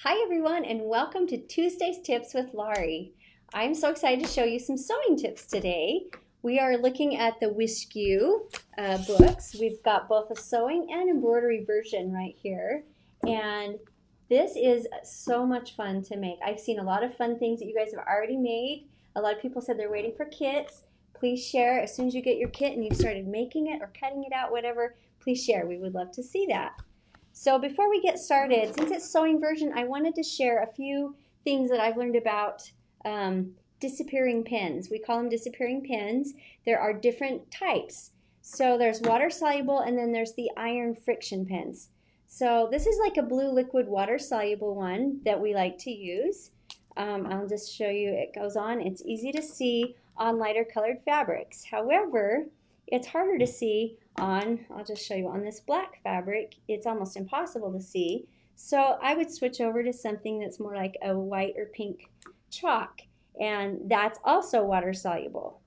Hi everyone and welcome to Tuesday's Tips with Laurie. I'm so excited to show you some sewing tips today. We are looking at the Wiskew books. We've got both a sewing and embroidery version right here. And this is so much fun to make. I've seen a lot of fun things that you guys have already made. A lot of people said they're waiting for kits. Please share as soon as you get your kit and you've started making it or cutting it out, whatever, please share. We would love to see that. So before we get started, since it's sewing version, I wanted to share a few things that I've learned about disappearing pins. We call them disappearing pins. There are different types. So there's water soluble and then there's the iron friction pins. So this is like a blue liquid water soluble one that we like to use. I'll just show you, it goes on. It's easy to see on lighter colored fabrics. However, it's harder to see on, I'll just show you, on this black fabric. It's almost impossible to see. So I would switch over to something that's more like a white or pink chalk, and that's also water soluble.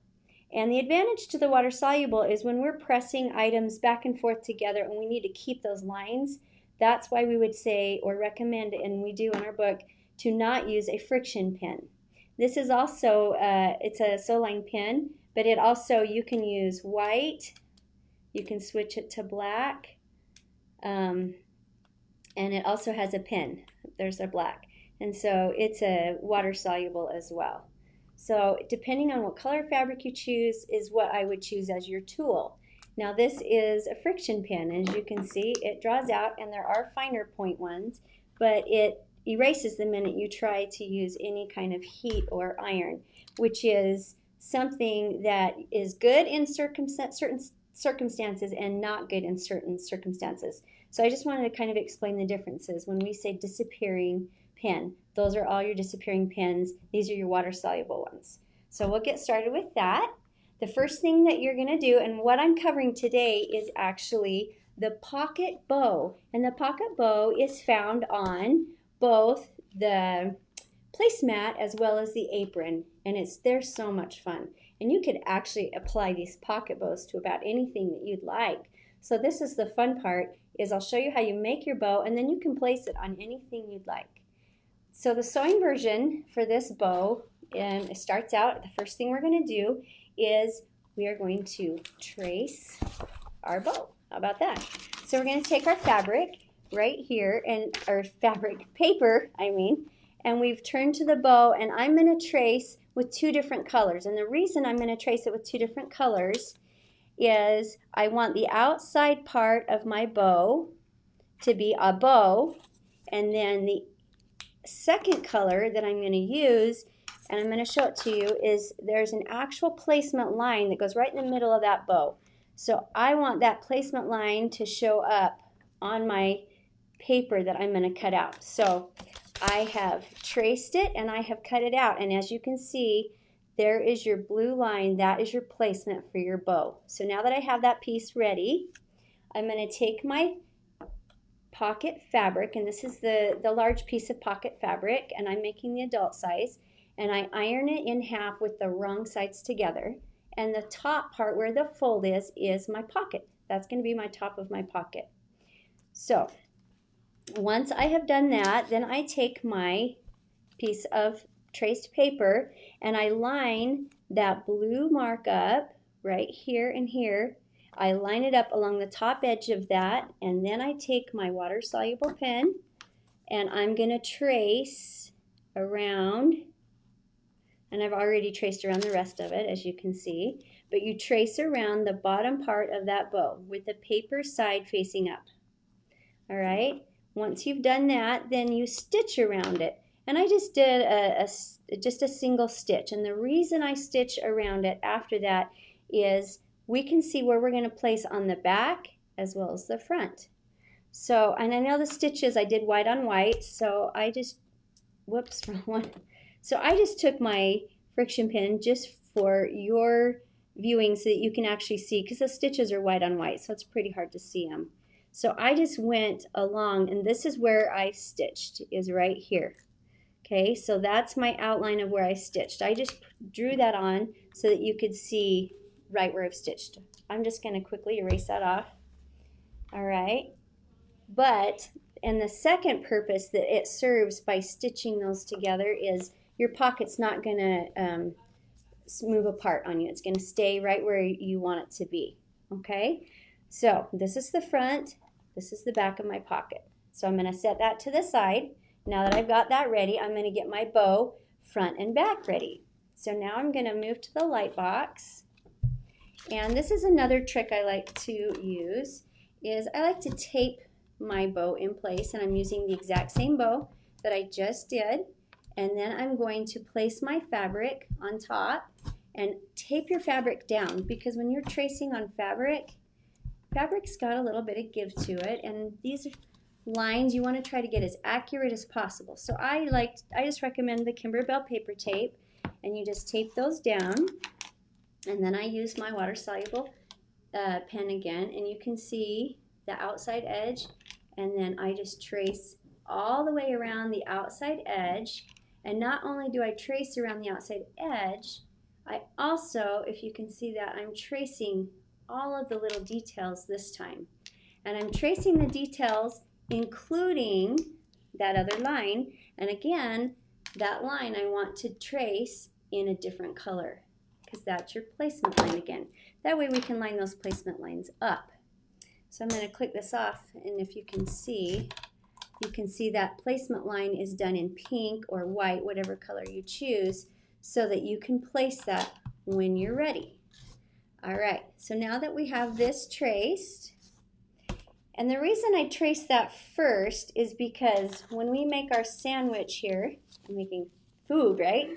And the advantage to the water soluble is when we're pressing items back and forth together and we need to keep those lines, that's why we would say or recommend, and we do in our book, to not use a friction pin. This is also, it's a sew line pin, but it also, you can use white, you can switch it to black, and it also has a pin. There's a black. And so it's a water soluble as well. So depending on what color fabric you choose is what I would choose as your tool. Now this is a friction pin. As you can see, it draws out, and there are finer point ones, but it erases the minute you try to use any kind of heat or iron, which is something that is good in certain circumstances and not good in certain circumstances. So I just wanted to kind of explain the differences. When we say disappearing pin, those are all your disappearing pins. These are your water soluble ones. So we'll get started with that. The first thing that you're going to do, and what I'm covering today, is actually the pocket bow. And the pocket bow is found on both the placemat as well as the apron, and they're so much fun. And you could actually apply these pocket bows to about anything that you'd like. So this is the fun part, is I'll show you how you make your bow, and then you can place it on anything you'd like. So the sewing version for this bow, it starts out, the first thing we're going to do is we are going to trace our bow. How about that? So we're going to take our fabric right here, and our fabric paper, and we've turned to the bow, and I'm going to trace with two different colors. And the reason I'm going to trace it with two different colors is I want the outside part of my bow to be a bow, and then the second color that I'm going to use, and I'm going to show it to you, is there's an actual placement line that goes right in the middle of that bow. So I want that placement line to show up on my paper that I'm going to cut out. So I have traced it and I have cut it out, and as you can see, there is your blue line. That is your placement for your bow. So now that I have that piece ready, I'm going to take my pocket fabric, and this is the large piece of pocket fabric, and I'm making the adult size, and I iron it in half with the wrong sides together, and the top part where the fold is my pocket. That's going to be my top of my pocket. So once I have done that, then I take my piece of traced paper and I line that blue mark up right here and here. I line it up along the top edge of that, and then I take my water soluble pen and I'm going to trace around, and I've already traced around the rest of it, as you can see, but you trace around the bottom part of that bow with the paper side facing up. All right, once you've done that, then you stitch around it. And I just did just a single stitch, and the reason I stitch around it after that is we can see where we're going to place on the back as well as the front. So, and I know the stitches I did white on white, so I just, whoops, wrong one. So I just took my friction pin just for your viewing so that you can actually see, because the stitches are white on white, so it's pretty hard to see them. So I just went along, and this is where I stitched, is right here. Okay, so that's my outline of where I stitched. I just drew that on so that you could see right where I've stitched. I'm just going to quickly erase that off. All right, but And the second purpose that it serves by stitching those together is your pocket's not going to move apart on you. It's going to stay right where you want it to be. Okay? So this is the front. This is the back of my pocket. So I'm going to set that to the side. Now that I've got that ready, I'm going to get my bow front and back ready. So now I'm going to move to the light box. And this is another trick I like to use, is I like to tape my bow in place, and I'm using the exact same bow that I just did. And then I'm going to place my fabric on top and tape your fabric down, because when you're tracing on fabric's got a little bit of give to it, and these lines you want to try to get as accurate as possible. So I just recommend the Kimberbell paper tape, and you just tape those down. And then I use my water-soluble pen again, and you can see the outside edge, and then I just trace all the way around the outside edge. And not only do I trace around the outside edge, I also, if you can see that, I'm tracing all of the little details this time. And I'm tracing the details including that other line, and again, that line I want to trace in a different color, because that's your placement line again. That way we can line those placement lines up. So I'm going to click this off, and if you can see that placement line is done in pink or white, whatever color you choose, so that you can place that when you're ready. All right, so now that we have this traced, and the reason I trace that first is because when we make our sandwich here, I'm making food, right?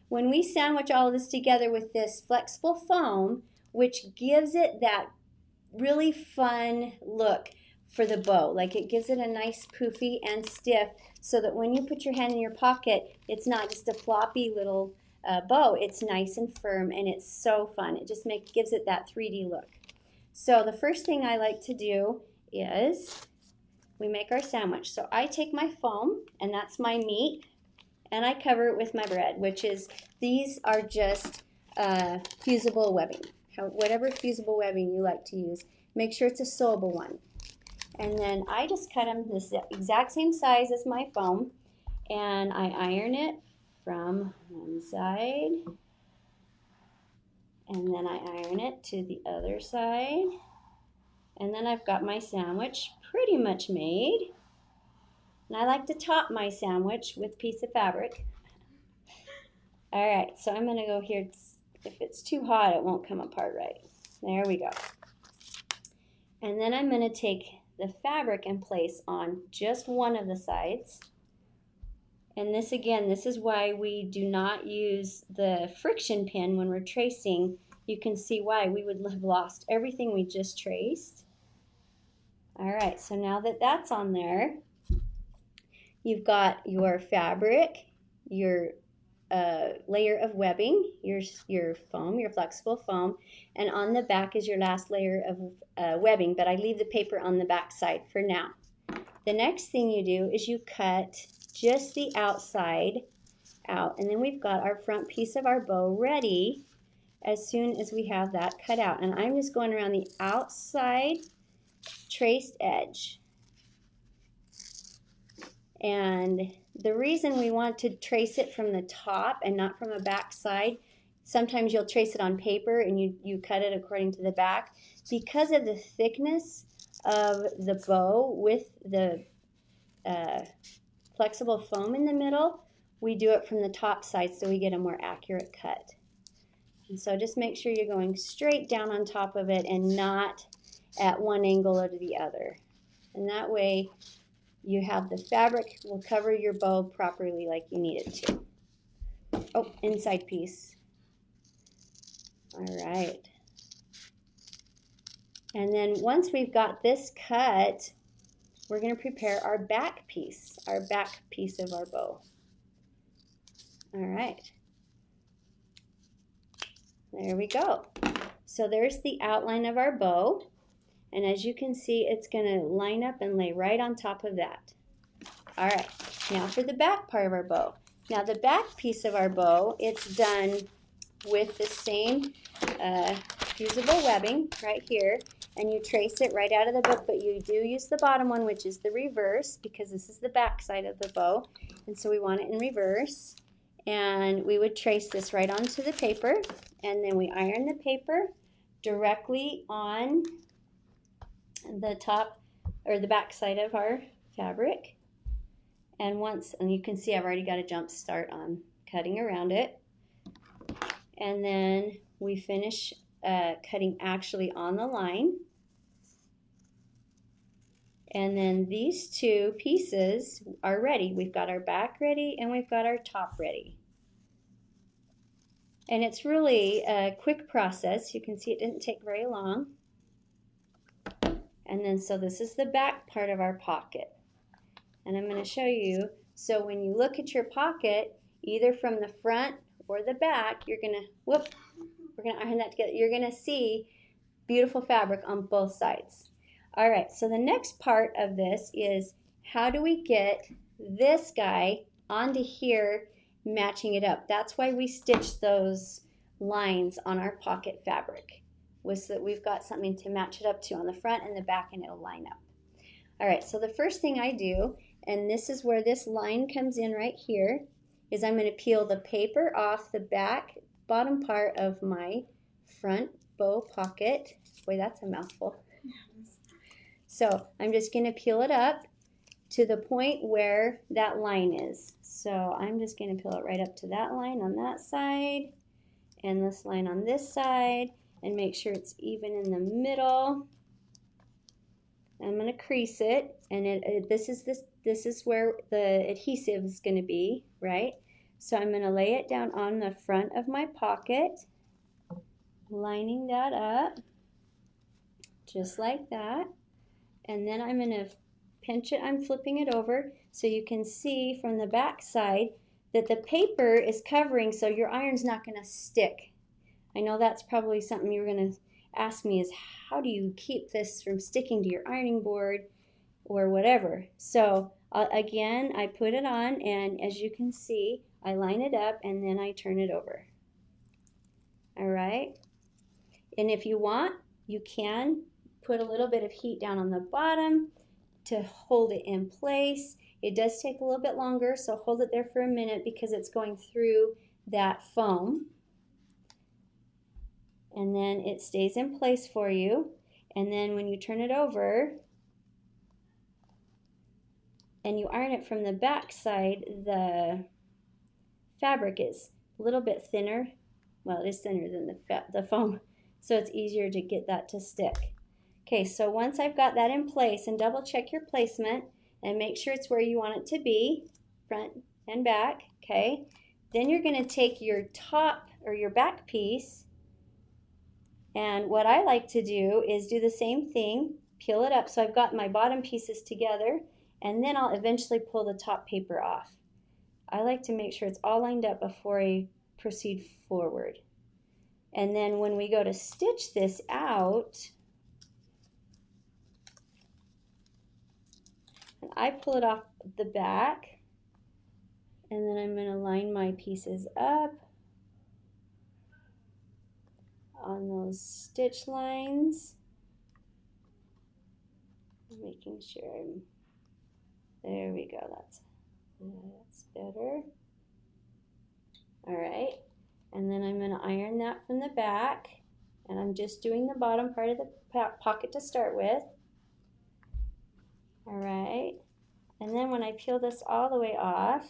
When we sandwich all of this together with this flexible foam, which gives it that really fun look for the bow, like it gives it a nice poofy and stiff, so that when you put your hand in your pocket, it's not just a floppy little bow. It's nice and firm, and it's so fun. It just gives it that 3D look. So the first thing I like to do is we make our sandwich. So I take my foam, and that's my meat, and I cover it with my bread, which is, these are just fusible webbing. Whatever fusible webbing you like to use, make sure it's a sewable one. And then I just cut them this exact same size as my foam, and I iron it from one side, and then I iron it to the other side, and then I've got my sandwich pretty much made. And I like to top my sandwich with a piece of fabric. All right, so I'm going to go here. If it's too hot, it won't come apart right. There we go. And then I'm going to take the fabric and place on just one of the sides. And this, again, this is why we do not use the friction pin when we're tracing. You can see why. We would have lost everything we just traced. All right, so now that that's on there, you've got your fabric, your layer of webbing, your foam, your flexible foam, and on the back is your last layer of webbing, but I leave the paper on the back side for now. The next thing you do is you cut just the outside out, and then we've got our front piece of our bow ready as soon as we have that cut out. And I'm just going around the outside traced edge. And the reason we want to trace it from the top and not from a back side, sometimes you'll trace it on paper and you cut it according to the back, because of the thickness of the bow with the flexible foam in the middle, we do it from the top side so we get a more accurate cut. And so just make sure you're going straight down on top of it and not at one angle or to the other. And that way you have the fabric will cover your bow properly like you need it to. Oh, inside piece. All right. And then once we've got this cut, we're going to prepare our back piece of our bow. All right. There we go. So there's the outline of our bow. And as you can see, it's going to line up and lay right on top of that. All right, now for the back part of our bow. Now the back piece of our bow, it's done with the same fusible webbing right here. and you trace it right out of the book, but you do use the bottom one, which is the reverse, because this is the back side of the bow, and so we want it in reverse. And we would trace this right onto the paper, and then we iron the paper directly on the top or the back side of our fabric. And you can see I've already got a jump start on cutting around it. And then we finish cutting actually on the line. And then these two pieces are ready. We've got our back ready and we've got our top ready. And it's really a quick process. You can see it didn't take very long. And then so this is the back part of our pocket. And I'm going to show you. So when you look at your pocket, either from the front or the back, you're going to, we're going to iron that together. You're going to see beautiful fabric on both sides. All right, so the next part of this is how do we get this guy onto here, matching it up. That's why we stitched those lines on our pocket fabric, was that we've got something to match it up to on the front and the back, and it'll line up. All right, so the first thing I do, and this is where this line comes in right here, is I'm going to peel the paper off the bottom part of my front bow pocket. Boy, that's a mouthful. So I'm just going to peel it up to the point where that line is. So I'm just going to peel it right up to that line on that side and this line on this side, and make sure it's even in the middle. I'm going to crease it, and this is where the adhesive is going to be, right? So I'm going to lay it down on the front of my pocket, lining that up just like that. And then I'm going to pinch it. I'm flipping it over so you can see from the back side that the paper is covering, so your iron's not going to stick. I know that's probably something you're going to ask me, is how do you keep this from sticking to your ironing board or whatever. So again, I put it on, and as you can see, I line it up and then I turn it over. All right, and if you want, you can put a little bit of heat down on the bottom to hold it in place. It does take a little bit longer, so hold it there for a minute because it's going through that foam. And then it stays in place for you. And then when you turn it over and you iron it from the back side, the fabric is a little bit thinner. Well, it is thinner than the foam, so it's easier to get that to stick. Okay, so once I've got that in place, and double check your placement and make sure it's where you want it to be, front and back, okay? Then you're going to take your top or your back piece, and what I like to do is do the same thing, peel it up so I've got my bottom pieces together, and then I'll eventually pull the top paper off. I like to make sure it's all lined up before I proceed forward. And then when we go to stitch this out, and I pull it off the back, and then I'm going to line my pieces up on those stitch lines, making sure there we go, that's better. All right, and then I'm going to iron that from the back, and I'm just doing the bottom part of the pocket to start with. All right, and then when I peel this all the way off,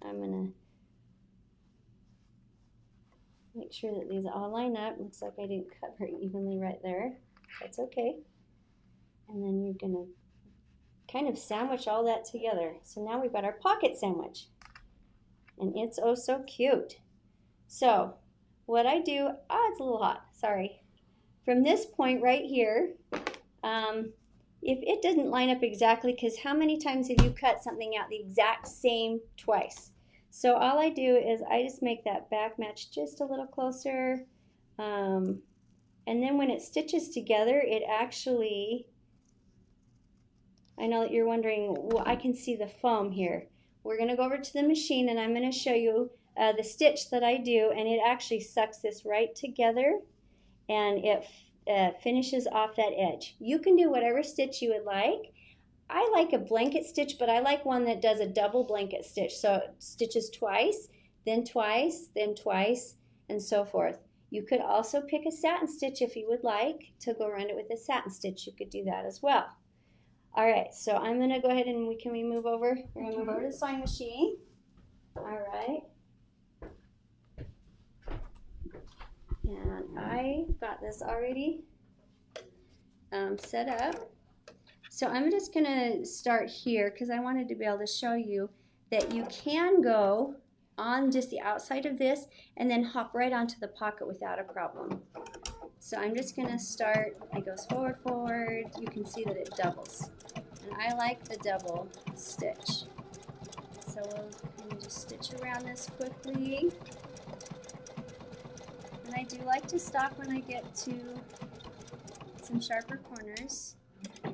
I'm going to make sure that these all line up. Looks like I didn't cut very evenly right there. That's okay. And then you're going to kind of sandwich all that together. So now we've got our pocket sandwich. And it's oh so cute. So what I do, it's a little hot, sorry. From this point right here, if it didn't line up exactly, because how many times have you cut something out the exact same twice? So all I do is I just make that back match just a little closer. And then when it stitches together, it actually, I know that you're wondering, well, I can see the foam here. We're going to go over to the machine and I'm going to show you the stitch that I do, and it actually sucks this right together, and it finishes off that edge. You can do whatever stitch you would like. I like a blanket stitch, but I like one that does a double blanket stitch. So it stitches twice, then twice, then twice, and so forth. You could also pick a satin stitch if you would like to go around it with a satin stitch. You could do that as well. All right, so I'm going to go ahead and can we move over? We're going to move over to the sewing machine. All right. And I got this already set up. So I'm just going to start here because I wanted to be able to show you that you can go on just the outside of this and then hop right onto the pocket without a problem. So I'm just going to start, it goes forward, forward. You can see that it doubles. And I like the double stitch. So we'll kind of just stitch around this quickly. And I do like to stop when I get to some sharper corners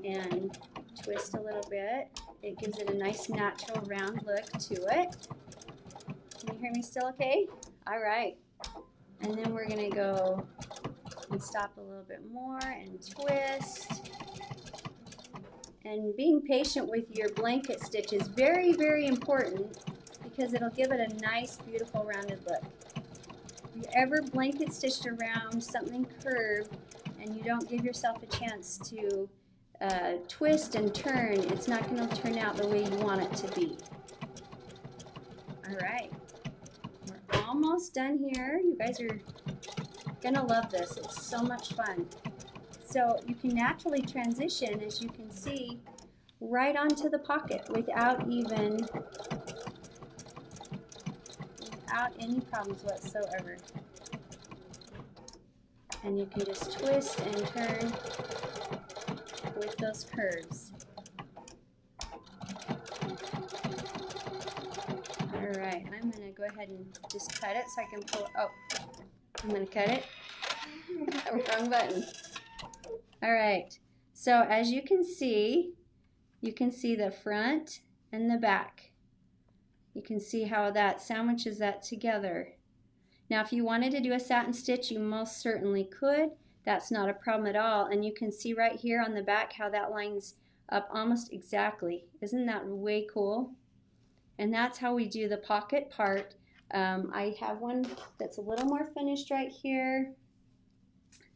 and twist a little bit. It gives it a nice natural round look to it. Can you hear me still okay? All right. And then we're going to go and stop a little bit more and twist. And being patient with your blanket stitch is very, very important because it'll give it a nice, beautiful rounded look. If you ever blanket stitched around something curved and you don't give yourself a chance to twist and turn, it's not going to turn out the way you want it to be. All right, we're almost done here. You guys are going to love this. It's so much fun. So you can naturally transition, as you can see, right onto the pocket without any problems whatsoever. And you can just twist and turn with those curves. All right, I'm going to go ahead and just cut it so I can pull it. Oh, I'm going to cut it. Wrong button. All right, so as you can see the front and the back. You can see how that sandwiches that together. Now, if you wanted to do a satin stitch, you most certainly could. That's not a problem at all. And you can see right here on the back how that lines up almost exactly. Isn't that way cool? And that's how we do the pocket part. I have one that's a little more finished right here.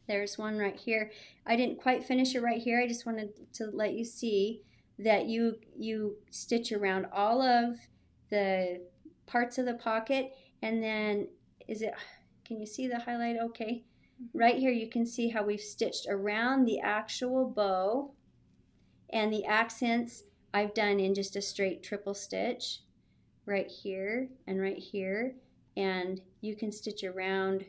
There's one right here. I didn't quite finish it right here. I just wanted to let you see that you stitch around all of the parts of the pocket, and then can you see the highlight okay? Right here you can see how we've stitched around the actual bow, and the accents I've done in just a straight triple stitch right here and right here, and you can stitch around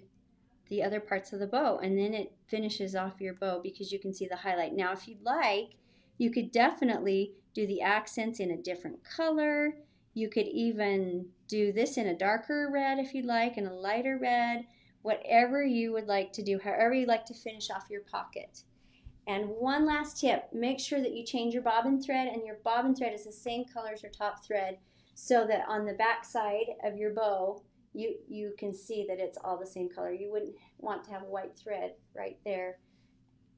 the other parts of the bow, and then it finishes off your bow because you can see the highlight. Now if you'd like, you could definitely do the accents in a different color. You could even do this in a darker red if you'd like, and a lighter red, whatever you would like to do, however you'd like to finish off your pocket. And one last tip, make sure that you change your bobbin thread, and your bobbin thread is the same color as your top thread, so that on the back side of your bow, you can see that it's all the same color. You wouldn't want to have a white thread right there.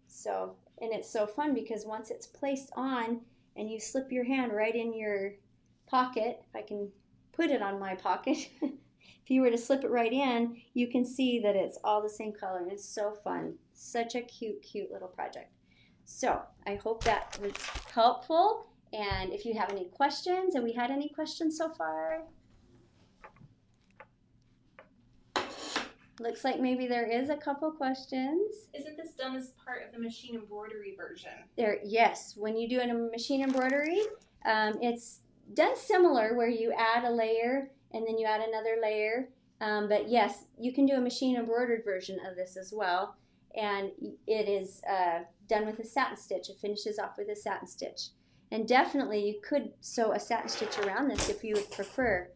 So, and it's so fun because once it's placed on and you slip your hand right in your pocket, if I can put it on my pocket, if you were to slip it right in, you can see that it's all the same color, and it's so fun. Such a cute, cute little project. So I hope that was helpful, and if you have any questions, have we had any questions so far? Looks like maybe there is a couple questions. Isn't this done as part of the machine embroidery version? Yes, when you do a machine embroidery, it's done similar where you add a layer and then you add another layer. But yes, you can do a machine embroidered version of this as well. And it is done with a satin stitch. It finishes off with a satin stitch. And definitely you could sew a satin stitch around this if you would prefer.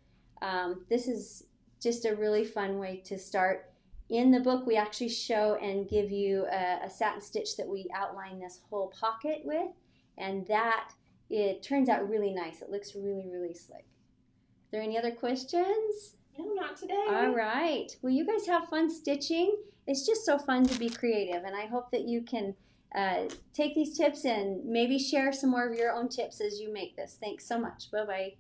This is just a really fun way to start. In the book, we actually show and give you a satin stitch that we outline this whole pocket with, and that it turns out really nice. It looks really, really slick. Are there any other questions? No, not today. All right. Well, you guys have fun stitching, it's just so fun to be creative, and I hope that you can take these tips and maybe share some more of your own tips as you make this. Thanks so much. Bye-bye.